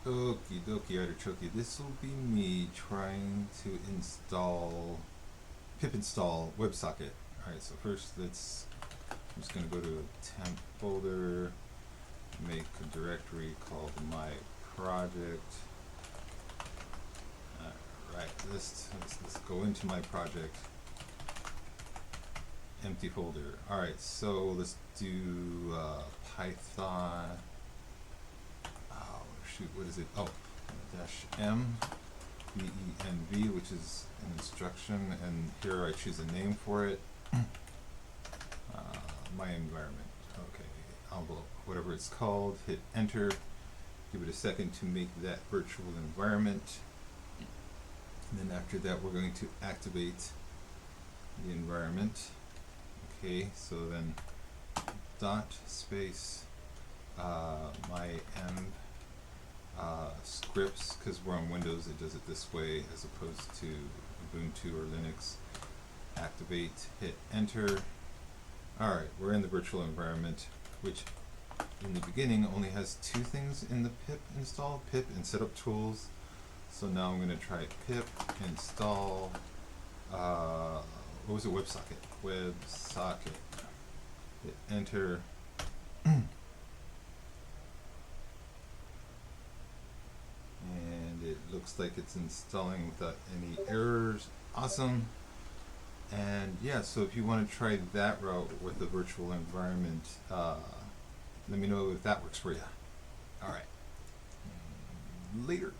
Okie dokie artichoke. This will be me trying to pip install WebSocket. Alright, so first I'm just going to go to a temp folder, make a directory called my project. Alright, let's go into my project. Empty folder. Alright, so let's do Python. Oh shoot, what is it? Oh, -m venv, which is an instruction, and here I choose a name for it. My environment. Okay, envelope, whatever it's called. Hit enter. Give it a second to make that virtual environment. And then after that, we're going to activate the environment. Okay, so then dot space my scripts, because we're on Windows, it does it this way as opposed to Ubuntu or Linux. Activate, hit enter. Alright, we're in the virtual environment, which in the beginning only has two things in the pip install, pip and setup tools. So now I'm going to try pip install, what was it, WebSocket. WebSocket. Hit enter. And it looks like it's installing without any errors. Awesome. And yeah, so if you want to try that route with the virtual environment, let me know if that works for you. Alright. Later.